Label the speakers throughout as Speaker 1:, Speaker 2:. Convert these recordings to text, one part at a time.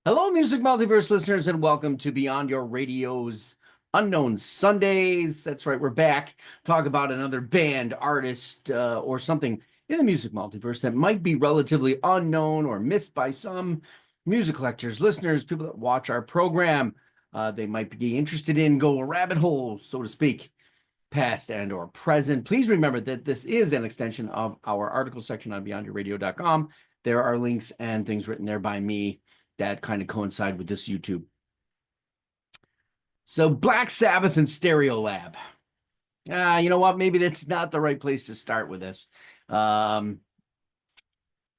Speaker 1: Hello, Music Multiverse listeners, and welcome to Beyond Your Radio's Unknown Sundays. That's right, we're back. Talk about another band, artist, or something in the music multiverse that might be relatively unknown or missed by some music collectors, listeners, people that watch our program. They might be interested in, go a rabbit hole, so to speak, past and or present. Please remember that this is an extension of our article section on beyondyourradio.com. There are links and things written there by me that kind of coincide with this YouTube. So Black Sabbath and Stereo Lab. You know what? Maybe that's not the right place to start with this.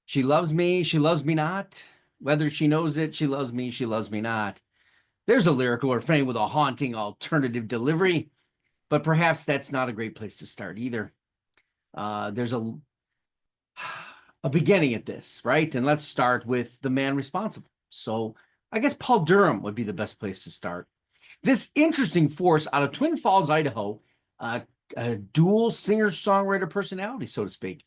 Speaker 1: She loves me not. Whether she knows it, she loves me not. There's a lyrical refrain with a haunting alternative delivery, but perhaps that's not a great place to start either. There's a beginning at this, right? And let's start with the man responsible. So I guess Paul Durham would be the best place to start. This interesting force out of Twin Falls, Idaho, a dual singer-songwriter personality, so to speak.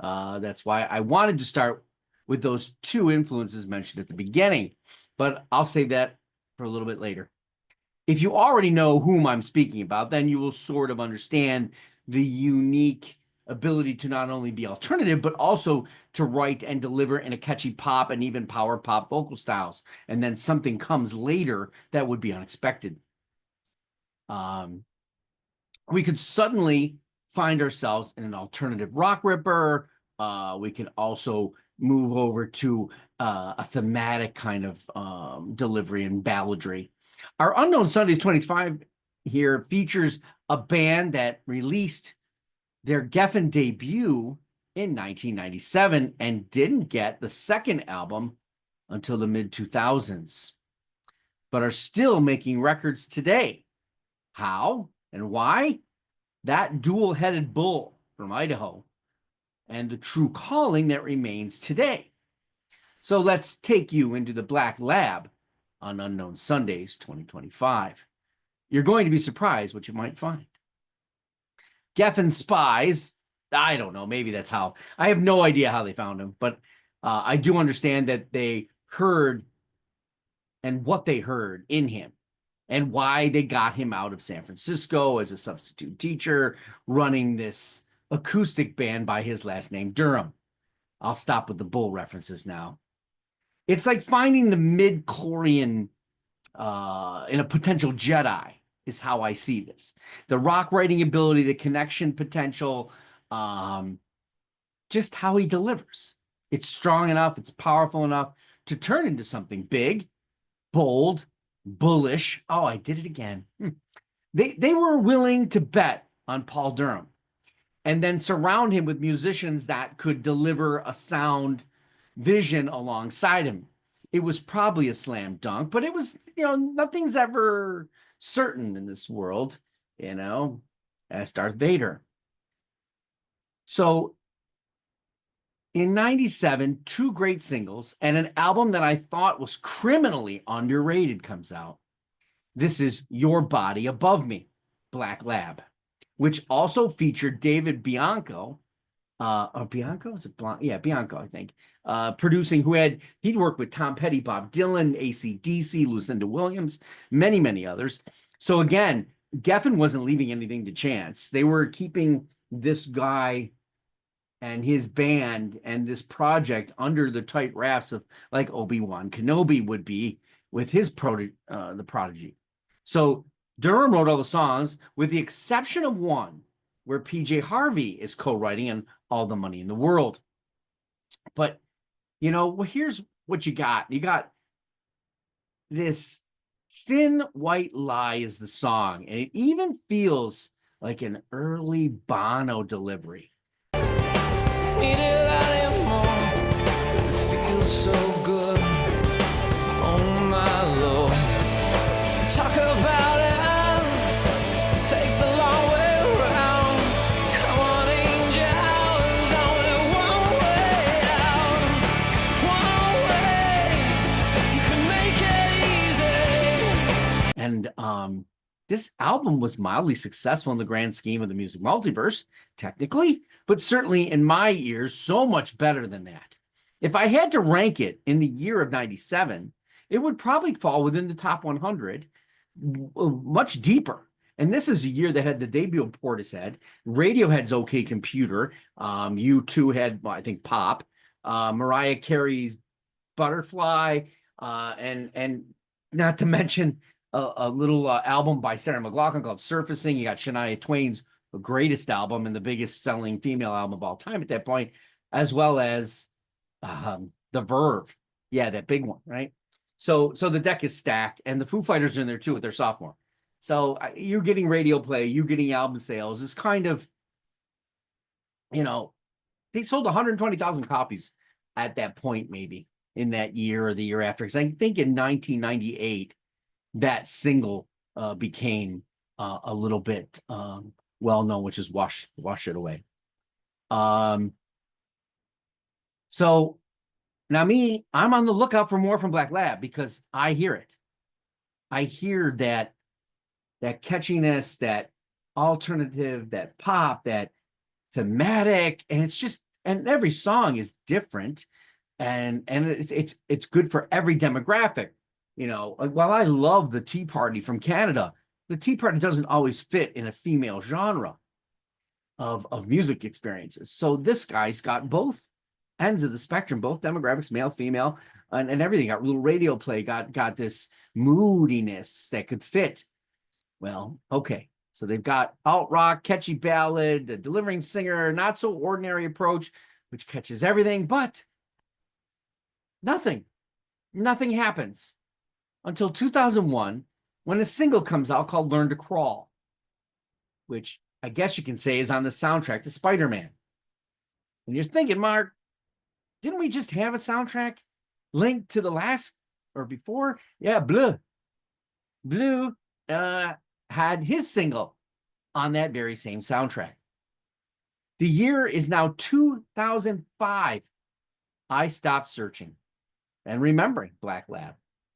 Speaker 1: That's why I wanted to start with those two influences mentioned at the beginning, but I'll save that for a little bit later. If you already know whom I'm speaking about, then you will sort of understand the unique ability to not only be alternative, but also to write and deliver in a catchy pop and even power pop vocal styles. And then something comes later that would be unexpected. We could suddenly find ourselves in an alternative rock ripper. We could also move over to a thematic kind of delivery and balladry. Our Unknown Sundays 25 here features a band that released their Geffen debut in 1997 and didn't get the second album until the mid-2000s, but are still making records today. How and why? That dual-headed bull from Idaho and the true calling that remains today. So let's take you into the Black Lab on Unknown Sundays 2025. You're going to be surprised what you might find. Geffen spies, I don't know, maybe that's how. I have no idea how they found him, but I do understand that they heard and what they heard in him and why they got him out of San Francisco as a substitute teacher, running this acoustic band by his last name, Durham. I'll stop with the bull references now. It's like finding the mid-chlorian in a potential Jedi is how I see this. The rock writing ability, the connection potential, just how he delivers. It's strong enough, it's powerful enough to turn into something big, bold, bullish. Oh, I did it again. They were willing to bet on Paul Durham and then surround him with musicians that could deliver a sound vision alongside him. It was probably a slam dunk, but it was, nothing's ever certain in this world, as Darth Vader. So in 97, two great singles and an album that I thought was criminally underrated comes out. This is Your Body Above Me, Black Lab, which also featured David Bianco, Bianco? Is it Blanc? Yeah, Bianco, I think. Producing, he'd worked with Tom Petty, Bob Dylan, AC/DC, Lucinda Williams, many, many others. So again, Geffen wasn't leaving anything to chance. They were keeping this guy and his band and this project under the tight wraps of like Obi-Wan Kenobi would be with his the Prodigy. So Durham wrote all the songs with the exception of one where PJ Harvey is co-writing and All the Money in the World. But, here's what you got. You got this Thin White Lie is the song, and it even feels like an early Bono delivery. Need a lot more. It feels so good. Oh, my Lord. Talk about it. Take the long way. And this album was mildly successful in the grand scheme of the music multiverse, technically, but certainly in my ears, so much better than that. If I had to rank it in the year of 97, it would probably fall within the top 100, much deeper. And this is a year that had the debut of Portishead, Radiohead's OK Computer, U2 had, well, I think, Pop, Mariah Carey's Butterfly, and not to mention a little album by Sarah McLachlan called Surfacing. You got Shania Twain's greatest album and the biggest selling female album of all time at that point, as well as The Verve. Yeah, that big one, right? So the deck is stacked, and the Foo Fighters are in there too with their sophomore. So you're getting radio play, you're getting album sales. It's kind of, they sold 120,000 copies at that point, maybe in that year or the year after. Because I think in 1998, that single became a little bit well known, which is Wash It Away. So now I'm on the lookout for more from Black Lab because I hear it. I hear that catchiness, that alternative, that pop, that thematic, and it's just, and every song is different, and it's good for every demographic. Like, while I love the Tea Party from Canada, the Tea Party doesn't always fit in a female genre of music experiences. So this guy's got both ends of the spectrum, both demographics, male, female, and everything. Got little radio play, got this moodiness that could fit. Well, okay. So they've got alt rock, catchy ballad, a delivering singer, not so ordinary approach, which catches everything, but nothing happens until 2001 when a single comes out called Learn to Crawl, which I guess you can say is on the soundtrack to Spider-Man. And you're thinking, Mark, didn't we just have a soundtrack linked to the last or before? Yeah, Blue had his single on that very same soundtrack. The year is now 2005. I stopped searching and remembering Black Lab.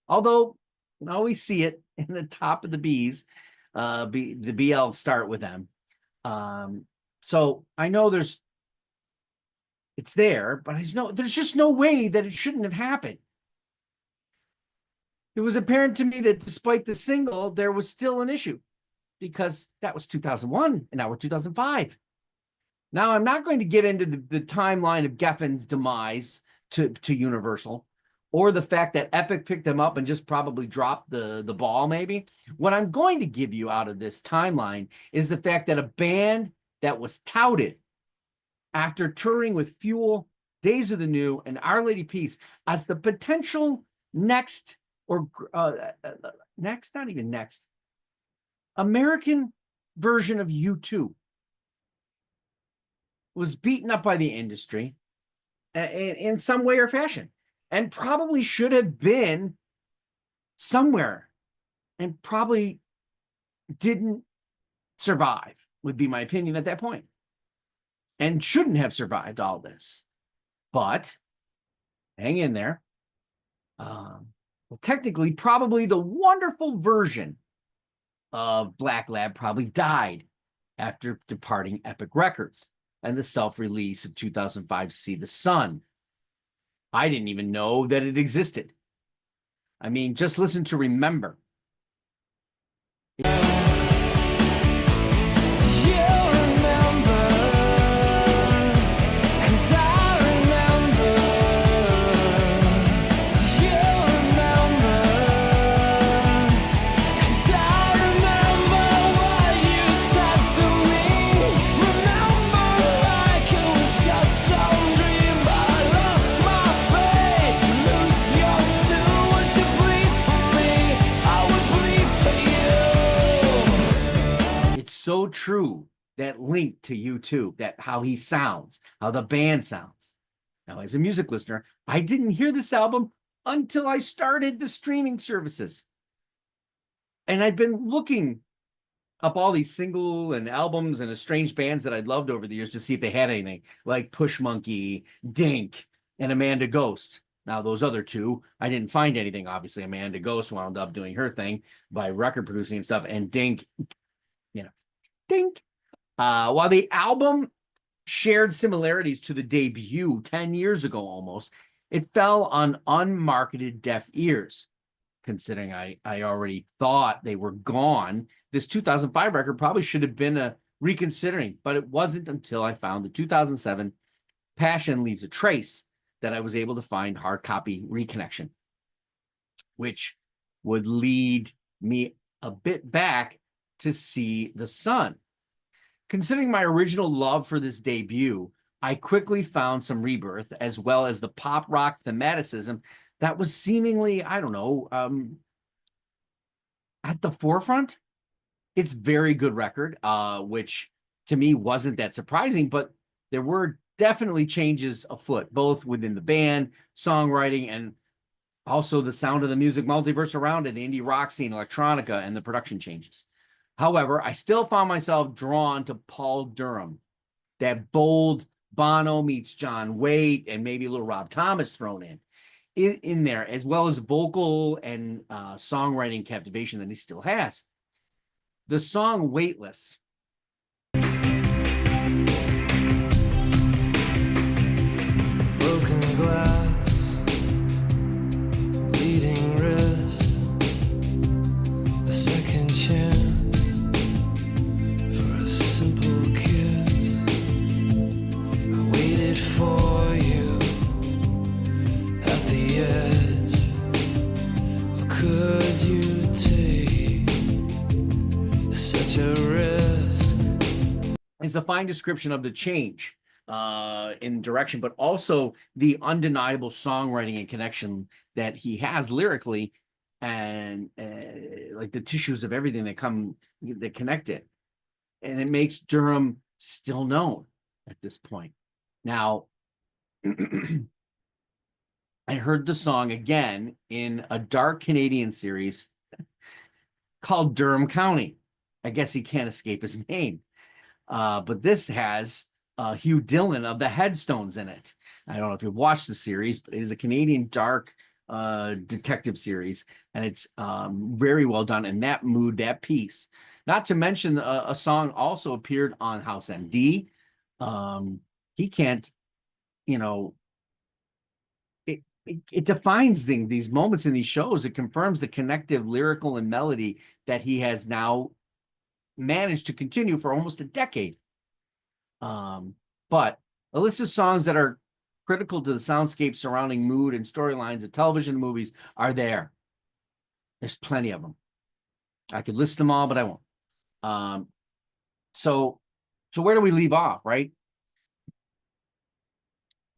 Speaker 1: Although you can always see it in the top of the B's, the BL start with them. So I know it's there, but there's just no way that it shouldn't have happened. It was apparent to me that despite the single, there was still an issue because that was 2001 and now we're 2005. Now, I'm not going to get into the timeline of Geffen's demise to Universal or the fact that Epic picked them up and just probably dropped the ball, maybe. What I'm going to give you out of this timeline is the fact that a band that was touted after touring with Fuel, Days of the New, and Our Lady Peace as the potential next American version of U2 was beaten up by the industry in some way or fashion, and probably should have been somewhere and probably didn't survive, would be my opinion at that point, and shouldn't have survived all this. But hang in there. Well, technically, probably the wonderful version of Black Lab probably died after departing Epic Records and the self-release of 2005 See the Sun. I didn't even know that it existed. I mean, just listen to Remember. So true, that link to U2, that how he sounds, how the band sounds. Now, as a music listener, I didn't hear this album until I started the streaming services. And I'd been looking up all these single and albums and estranged bands that I'd loved over the years to see if they had anything, like Push Monkey, Dink, and Amanda Ghost. Now, those other two, I didn't find anything. Obviously, Amanda Ghost wound up doing her thing by record producing and stuff, and Dink, Dink. While the album shared similarities to the debut 10 years ago almost, it fell on unmarketed deaf ears. considering I already thought they were gone. This 2005 record probably should have been a reconsidering, but it wasn't until I found the 2007 Passion Leaves a Trace that I was able to find hard copy reconnection, which would lead me a bit back to See the Sun. Considering my original love for this debut, I quickly found some rebirth as well as the pop rock thematicism that was seemingly, I don't know, at the forefront. It's very good record, which to me wasn't that surprising, but there were definitely changes afoot, both within the band, songwriting, and also the sound of the music multiverse around it, the indie rock scene, electronica, and the production changes. However, I still found myself drawn to Paul Durham, that bold Bono meets John Waite, and maybe a little Rob Thomas thrown in there, as well as vocal and songwriting captivation that he still has. The song Weightless.
Speaker 2: Broken glass, bleeding wrist, a second chance for a simple kiss. I waited for you at the edge. Could you take such a risk?
Speaker 1: It's a fine description of the change in direction, but also the undeniable songwriting and connection that he has lyrically, and like the tissues of everything that connect it. And it makes Durham still known at this point. Now, I heard the song again in a dark Canadian series called Durham County. I guess he can't escape his name. But this has Hugh Dillon of the Headstones in it. I don't know if you've watched the series, but it is a Canadian dark detective series, and it's very well done in that mood, that piece. Not to mention a song also appeared on House MD. He can't, it defines these moments in these shows. It confirms the connective lyrical and melody that he has now managed to continue for almost a decade. But a list of songs that are critical to the soundscape surrounding mood and storylines of television and movies are there. There's plenty of them. I could list them all, but I won't. So where do we leave off, right?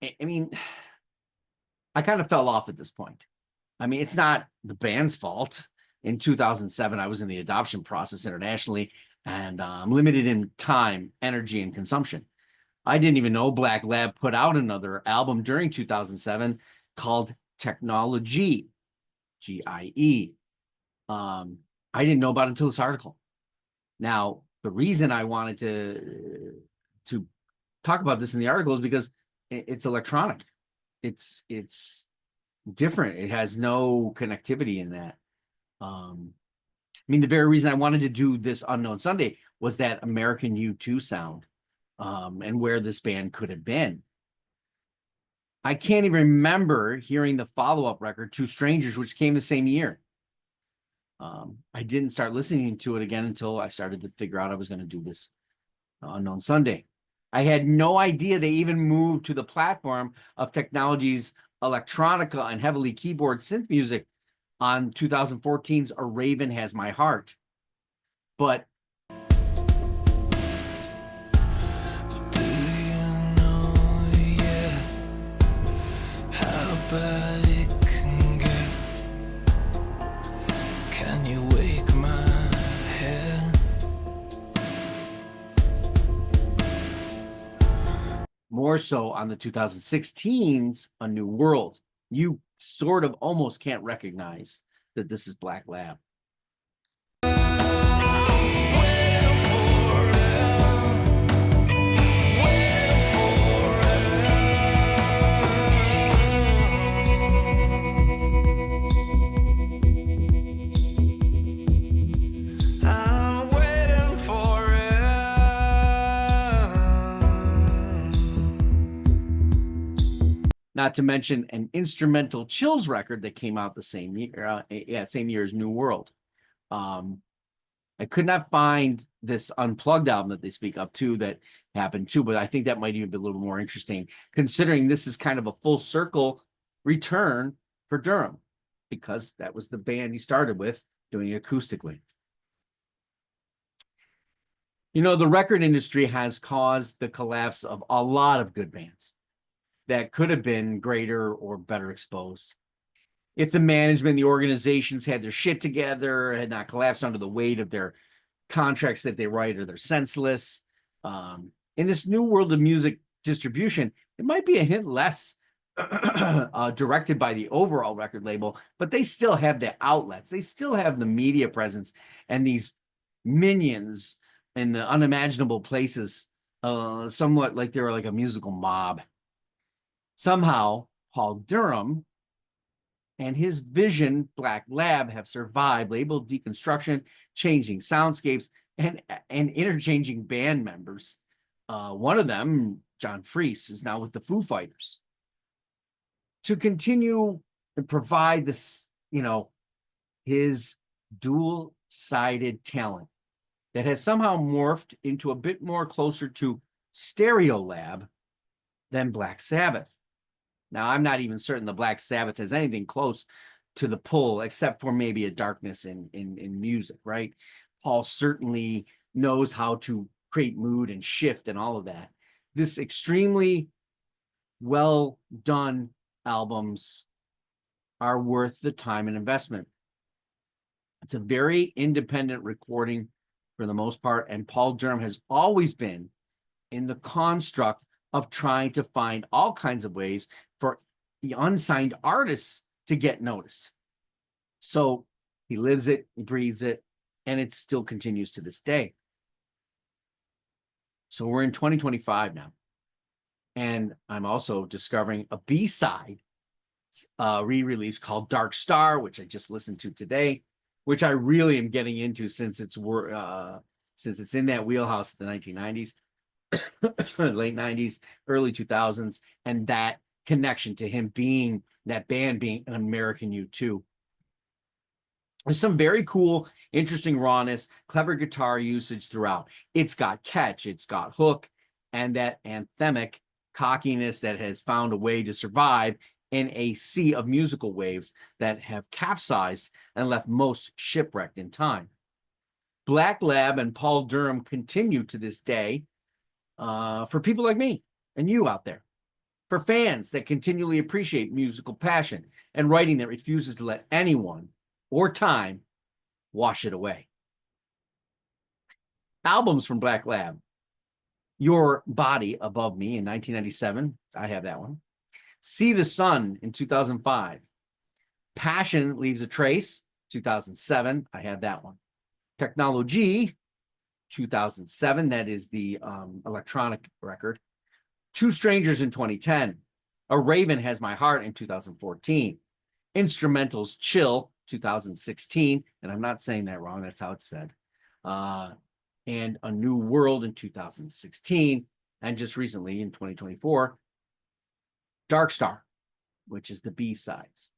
Speaker 1: I mean, I kind of fell off at this point. I mean, it's not the band's fault. In 2007, I was in the adoption process internationally, and I'm limited in time, energy, and consumption. I didn't even know Black Lab put out another album during 2007 called Technology, G-I-E. I didn't know about it until this article. Now, the reason I wanted to talk about this in the article is because it's electronic. It's different. It has no connectivity in that. I mean, the very reason I wanted to do this Unknown Sunday was that American U2 sound, and where this band could have been. I can't even remember hearing the follow-up record, Two Strangers, which came the same year. I didn't start listening to it again until I started to figure out I was going to do this Unknown Sunday. I had no idea they even moved to the platform of Technology's electronica and heavily keyboard synth music on 2014's A Raven Has My Heart. But
Speaker 2: Do you know yet how bad it can get? Can you wake my head?
Speaker 1: more so on the 2016's A New World. You sort of almost can't recognize that this is Black Lab. Not to mention an instrumental Chills record that came out the same year, same year as New World. I could not find this Unplugged album that they speak of too that happened too, but I think that might even be a little more interesting, considering this is kind of a full circle return for Durham, because that was the band he started with doing it acoustically. You know, the record industry has caused the collapse of a lot of good bands that could have been greater or better exposed if the management, the organizations had their shit together, had not collapsed under the weight of their contracts that they write, or they're senseless. In this new world of music distribution, it might be a hint less directed by the overall record label, but they still have the outlets. They still have the media presence and these minions in the unimaginable places, somewhat like they're like a musical mob. Somehow, Paul Durham and his Vision Black Lab have survived label deconstruction, changing soundscapes, and interchanging band members. One of them, John Freese, is now with the Foo Fighters. To continue and provide this, you know, his dual-sided talent that has somehow morphed into a bit more closer to Stereolab than Black Sabbath. Now, I'm not even certain the Black Sabbath has anything close to the pull, except for maybe a darkness in music, right? Paul certainly knows how to create mood and shift and all of that. This extremely well done albums are worth the time and investment. It's a very independent recording for the most part, and Paul Durham has always been in the construct of trying to find all kinds of ways for the unsigned artists to get noticed. So he lives it, he breathes it, and it still continues to this day. So we're in 2025 now. And I'm also discovering a B-side re-release called Dark Star, which I just listened to today, which I really am getting into since it's in that wheelhouse of the 1990s. Late 90s, early 2000s, and that connection to him being, that band being an American U2. There's some very cool, interesting rawness, clever guitar usage throughout. It's got catch, it's got hook, and that anthemic cockiness that has found a way to survive in a sea of musical waves that have capsized and left most shipwrecked in time. Black Lab and Paul Durham continue to this day. For people like me and you out there, for fans that continually appreciate musical passion and writing that refuses to let anyone or time wash it away. Albums from Black Lab: Your Body Above Me in 1997. I have that one. See the Sun in 2005. Passion Leaves a Trace, 2007. I have that one. Technology, 2007. That is the electronic record. Two Strangers in 2010. A Raven Has My Heart in 2014. Instrumentals Chill, 2016. And I'm not saying that wrong. That's how it's said. And A New World in 2016. And just recently in 2024, Dark Star, which is the B-sides.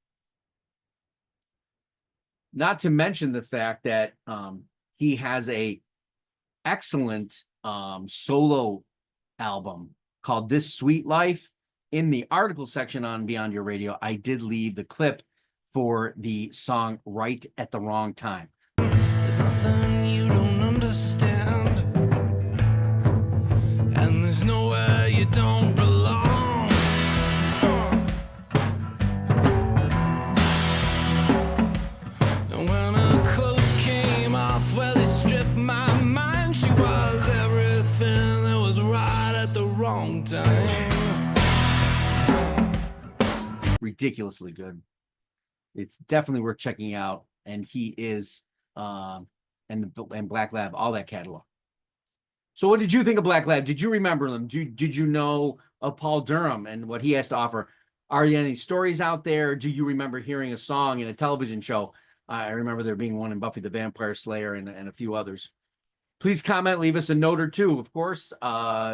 Speaker 1: Not to mention the fact that he has a excellent solo album called This Sweet Life. In the article section on Beyond Your Radio, I did leave the clip for the song Right at the Wrong Time.
Speaker 2: There's nothing you don't understand, and there's nowhere you don't belong. And when her clothes came off, well, they stripped my mind. She was everything that was right at the wrong time.
Speaker 1: Ridiculously good. It's definitely worth checking out, and he is and Black Lab, all that catalog. So what did you think of Black Lab? Did you remember them? Did you know of Paul Durham and what he has to offer? Are there any stories out there? Do you remember hearing a song in a television show? I remember there being one in Buffy the Vampire Slayer and a few others. Please comment, leave us a note or two, of course.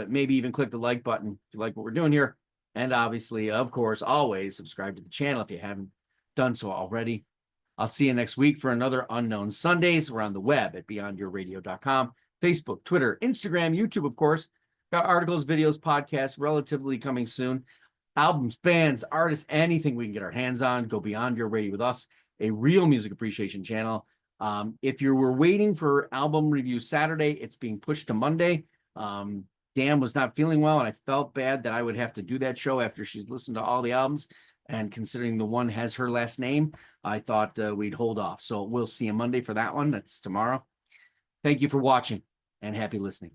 Speaker 1: Maybe even click the like button if you like what we're doing here. And obviously, of course, always subscribe to the channel if you haven't done so already. I'll see you next week for another Unknown Sundays. We're on the web at beyondyourradio.com, Facebook, Twitter, Instagram, YouTube, of course. Got articles, videos, podcasts relatively coming soon. Albums, bands, artists, anything we can get our hands on. Go Beyond Your Radio with us, a real music appreciation channel. If you were waiting for album review Saturday, it's being pushed to Monday. Dan was not feeling well, and I felt bad that I would have to do that show after she's listened to all the albums. And considering the one has her last name, I thought we'd hold off. So we'll see you Monday for that one. That's tomorrow. Thank you for watching and happy listening.